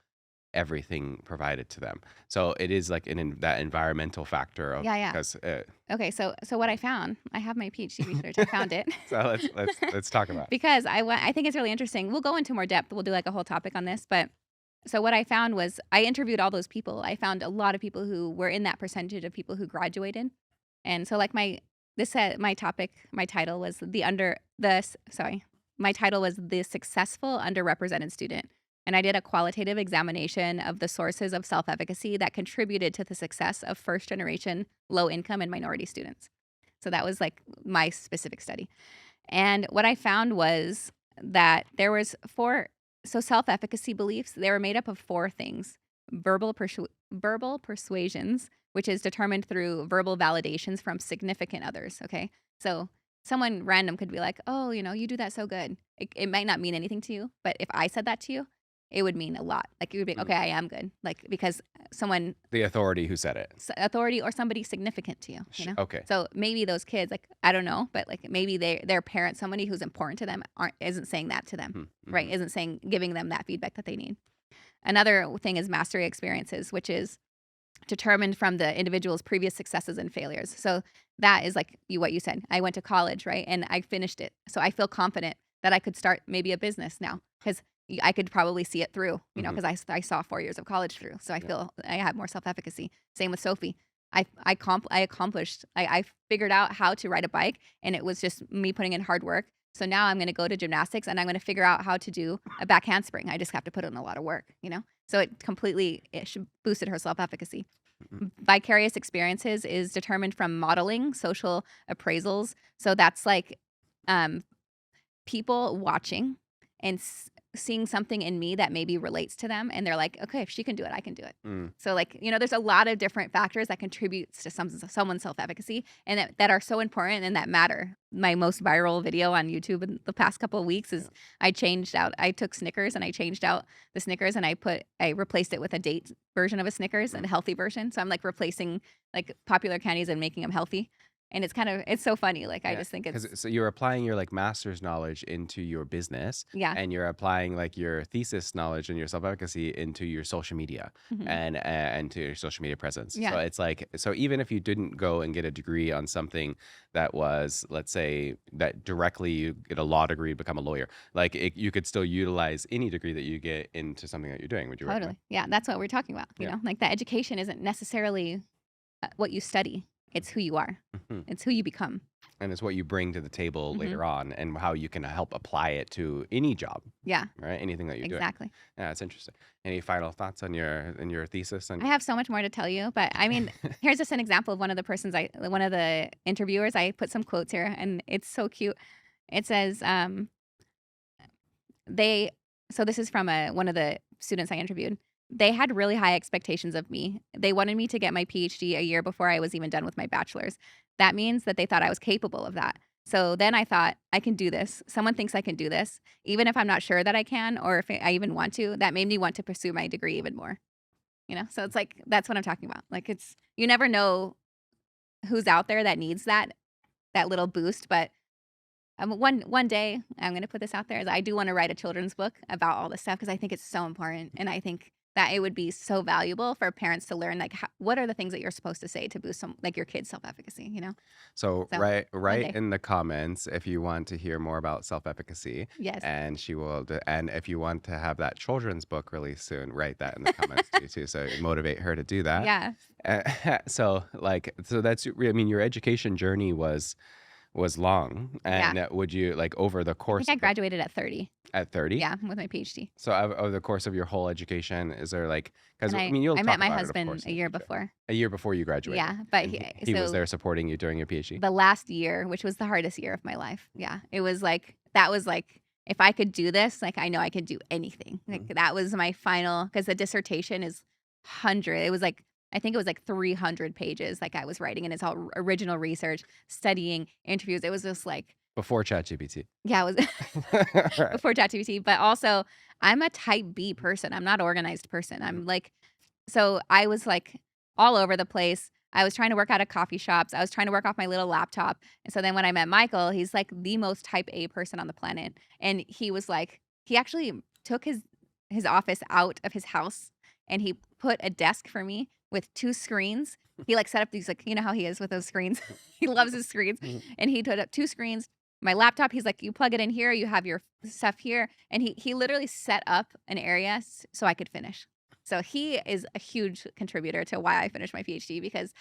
everything provided to them. So it is like that environmental factor of Yeah, yeah. because Okay, so what I found, I have my PhD research. I found it. so let's talk about it. Because I think it's really interesting. We'll go into more depth. We'll do like a whole topic on this, but so what I found was I interviewed all those people. I found a lot of people who were in that percentage of people who graduated. And so like my topic, my title was my title was the successful underrepresented student. And I did a qualitative examination of the sources of self-efficacy that contributed to the success of first generation low income and minority students. So that was like my specific study. And what I found was that there was self-efficacy beliefs, they were made up of four things. Verbal persuasions, which is determined through verbal validations from significant others, okay? So someone random could be like, "Oh, you do that so good." It might not mean anything to you, but if I said that to you, it would mean a lot. Like, it would be, Mm. "Okay, I am good." Like, because someone The authority who said it. authority or somebody significant to you. Okay. So maybe those kids, like, I don't know, but like maybe their parent, somebody who's important to them, isn't saying that to them, right? Mhm. Isn't giving them that feedback that they need. Another thing is mastery experiences, which is determined from the individual's previous successes and failures. So that is like what you said. I went to college, right? And I finished it. So I feel confident that I could start maybe a business now because I could probably see it through, Mhm. because I saw 4 years of college through. So I Yeah. feel I have more self-efficacy. Same with Sophie. I accomplished, I figured out how to ride a bike, and it was just me putting in hard work. So now I'm going to go to gymnastics and I'm going to figure out how to do a back handspring. I just have to put in a lot of work. So it boosted her self-efficacy. Mhm. Vicarious experiences is determined from modeling, social appraisals. So that's like um, people watching and seeing something in me that maybe relates to them, and they're like, okay, if she can do it, I can do it. Mm. So like, there's a lot of different factors that contributes to someone's self-efficacy, and that are so important and that matter. My most viral video on YouTube in the past couple of weeks is I took Snickers and I changed out the Snickers and I replaced it with a date version of a Snickers and a healthy version. So I'm like replacing like popular candies and making them healthy. And it's so funny. Like, I Yeah, just think it's, because so you're applying your like master's knowledge into your business, yeah. and you're applying like your thesis knowledge and your self-efficacy into your social media Mhm. and to your social media presence. So Yeah. it's like, so even if you didn't go and get a degree on something that was, let's say, that directly you get a law degree, become a lawyer, like you could still utilize any degree that you get into something that you're doing. Would you recommend? Totally. Yeah, that's what we're talking about, Yeah. Like, that education isn't necessarily what you study. It's who you are. Mhm. It's who you become. And it's what you bring to the table Mhm. later on, and how you can help apply it to any job, Yeah, right? Anything that you're doing. exactly. Yeah, it's interesting. Any final thoughts on your thesis? I have so much more to tell you, but I mean, here's just an example of one of the interviewers. I put some quotes here, and it's so cute. It says, so this is from one of the students I interviewed. They had really high expectations of me. They wanted me to get my PhD a year before I was even done with my bachelor's. That means that they thought I was capable of that. So then I thought, I can do this. Someone thinks I can do this, even if I'm not sure that I can or if I even want to. That made me want to pursue my degree even more. So it's like, that's what I'm talking about. Like, you never know who's out there that needs that little boost, but one day I'm going to put this out there is I do want to write a children's book about all this stuff because I think it's so important, and I think that it would be so valuable for parents to learn, like, what are the things that you're supposed to say to boost like your kid's self-efficacy. So So write one day, in the comments if you want to hear more about self-efficacy, yes, and she will. And if you want to have that children's book released soon, write that in the comments too. So motivate her to do that. yeah. So that's, I mean, your education journey was long, Yeah. and would you like over the I course think I of graduated at 30. at 30? Yeah, with my PhD. So over the course of your whole education, is there like, because And I mean, you'll I talk met my about it, of husband course, a in the year future. before. A year before you graduated. Yeah, but And he was so there supporting you during your PhD. the last year, which was the hardest year of my life. Yeah. It was like, that was like, if I could do this, like, I know I could do anything. Like, that was my final, because the dissertation is 100. It was like, I think it was like 300 pages, like, I was writing, and it's all original research, studying, interviews. It was just like, Before ChatGPT. yeah, it was Right. before ChatGPT. But also, I'm a type B person. I'm not an organized person. I'm like, so I was like all over the place. I was trying to work out of coffee shops. I was trying to work off my little laptop. And so then when I met Michael, he's like the most type A person on the planet. And he was like, he actually took his office out of his house and he put a desk for me with 2 screens. He, like, set up these, like, you know how he is with those screens? He loves his screens, and he put up 2 screens. My laptop, he's like, "You plug it in here, you have your stuff here," and he literally set up an area so I could finish. So he is a huge contributor to why I finished my PhD because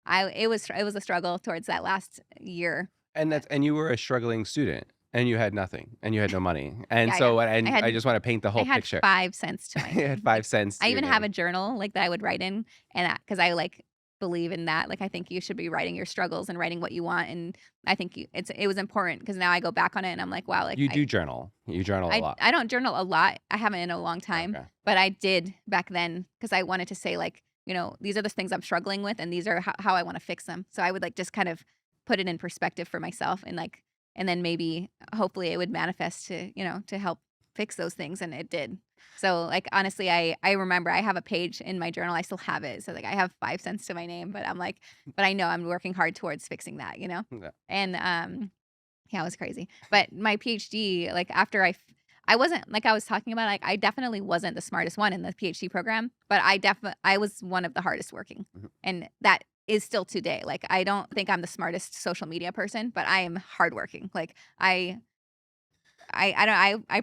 I it was a struggle towards that last year. And But and you were a struggling student, and you had nothing, and you had no money, and yeah, so I and I had just want to paint the I whole had picture. 5 cents to my You had name. Like, 5 cents I to your even have name. a journal, like, that I would write in, and because I, like, believe in that. Like, I think you should be writing your struggles and writing what you want, and I think it was important because now I go back on it and I'm like, "Wow," like, You do journal. You journal a lot. I don't journal a lot. I haven't in a long time, Okay. but I did back then because I wanted to say, like, these are the things I'm struggling with, and these are how I wanna fix them. So I would, like, just kind of put it in perspective for myself and, like, and then maybe hopefully it would manifest to help fix those things, and it did. So, like, honestly, I remember I have a page in my journal, I still have it. So, like, I have 5 cents to my name, but I'm like, but I know I'm working hard towards fixing that, you know? Yeah. And, yeah, it was crazy. But my PhD, like, after I wasn't like I was talking about, like, I definitely wasn't the smartest one in the PhD program, but I was one of the hardest working, Mhm. and that is still today. Like, I don't think I'm the smartest social media person, but I am hardworking. Like, I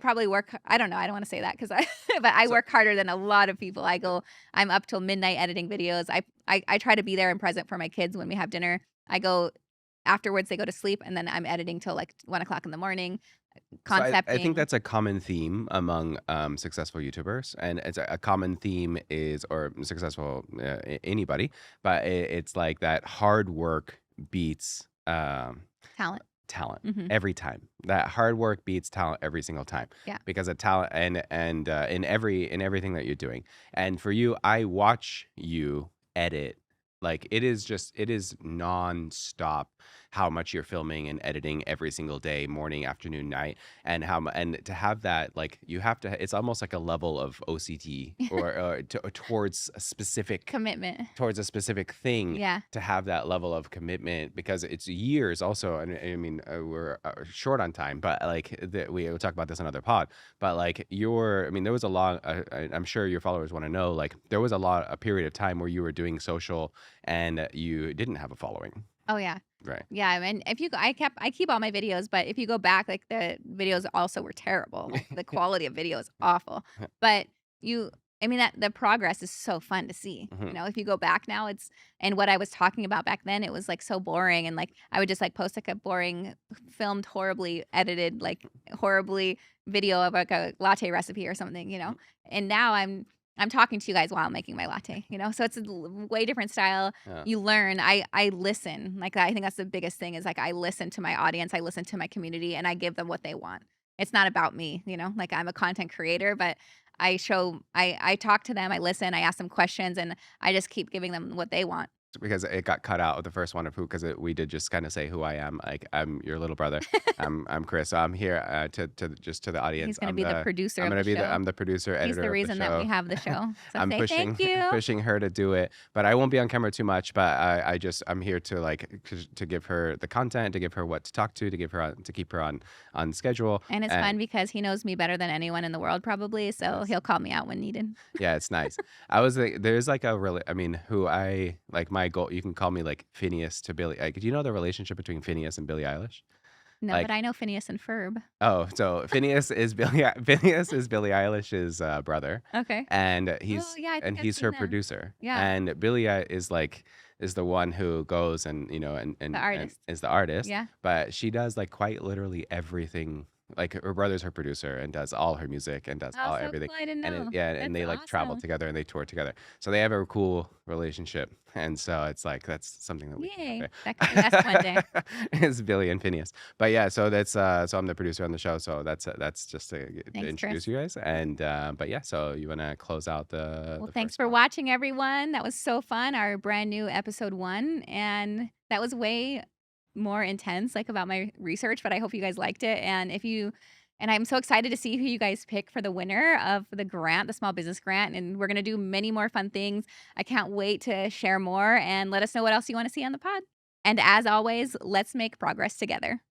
probably work I don't know, I don't wanna say that 'cause I but I So work harder than a lot of people. I'm up till midnight editing videos. I try to be there and present for my kids when we have dinner. I go afterwards, they go to sleep, and then I'm editing till, like, 1 o'clock in the morning, I think concepting. that's a common theme among successful YouTubers, and it's a common theme is or successful anybody, but it's like that hard work beats Talent. talent Mhm. every time. That hard work beats talent every single time Yeah. because of talent and in everything that you're doing. And for you, I watch you edit. Like it is nonstop how much you're filming and editing every single day, morning, afternoon, night, and and to have that like you have to. It's almost like a level of OCT or Commitment. towards a specific thing Yeah. to have that level of commitment because it's years also and I mean we're short on time but like we'll talk about this in another pod but like I mean there was a lot I'm sure your followers want to know like there was a period of time where you were doing social and you didn't have a following, Oh, yeah. right? Yeah, and if you go I keep all my videos, but if you go back, like, the videos also were terrible, like, the quality of video is awful, but you I mean, that the progress is so fun to see, Mhm. if you go back now, it's and what I was talking about back then, it was, like, so boring, and, like, I would just, like, post, like, a boring, filmed, horribly edited, like, horribly video of, like, a latte recipe or something, and now I'm talking to you guys while I'm making my latte, so it's a way different style. Yeah. You learn. I listen. Like, I think that's the biggest thing is, like, I listen to my audience, I listen to my community, and I give them what they want. It's not about me, like, I'm a content creator, but I talk to them, I listen, I ask them questions, and I just keep giving them what they want. Because it got cut out of the first one of who because we did just kind of say who I am like I'm your little brother. I'm Chris. So I'm here to just to the audience. He's gonna be the producer of the I'm show. the producer He's editor the of the reason that we show. have the show. So I'm say thank you. pushing her to do it, but I won't be on camera too much. But I'm here to to give her the content, to give her what to talk to give her to keep her on schedule. And it's And fun because he knows me better than anyone in the world probably, so yes. he'll call me out when needed. Yeah, it's nice. I was like, there's like a really, I mean, who I like my goal. You can call me like Phineas to Billy. Like, do you know the relationship between Phineas and Billie Eilish? No, but Like, I know Phineas and Ferb. oh, so Phineas is Billie Eilish's brother, Okay. and Oh, yeah, I think I've he's seen her them. producer. Yeah, And Billie is the one who goes and the and artist. is the artist, Yeah. but she does like quite literally everything. Like her brother's her producer and does all her music and does Oh, all so everything. cool, I didn't And know. and That's they like travel awesome. together and they tour together. So they have a cool relationship. And so it's like that's something that we can Yay. have That could be us one day. there. It's Billy and Phineas. But yeah, so that's so I'm the producer on the show. So that's just to Thanks, introduce Chris. you guys. And but yeah, so you want to close out Well, the thanks first for part? watching, everyone. That was so fun, our brand new episode 1, and that was way more intense, like, about my research, but I hope you guys liked it, and I'm so excited to see who you guys pick for the winner of the grant, the small business grant, and we're gonna do many more fun things. I can't wait to share more, and let us know what else you wanna see on the pod. And as always, let's make progress together.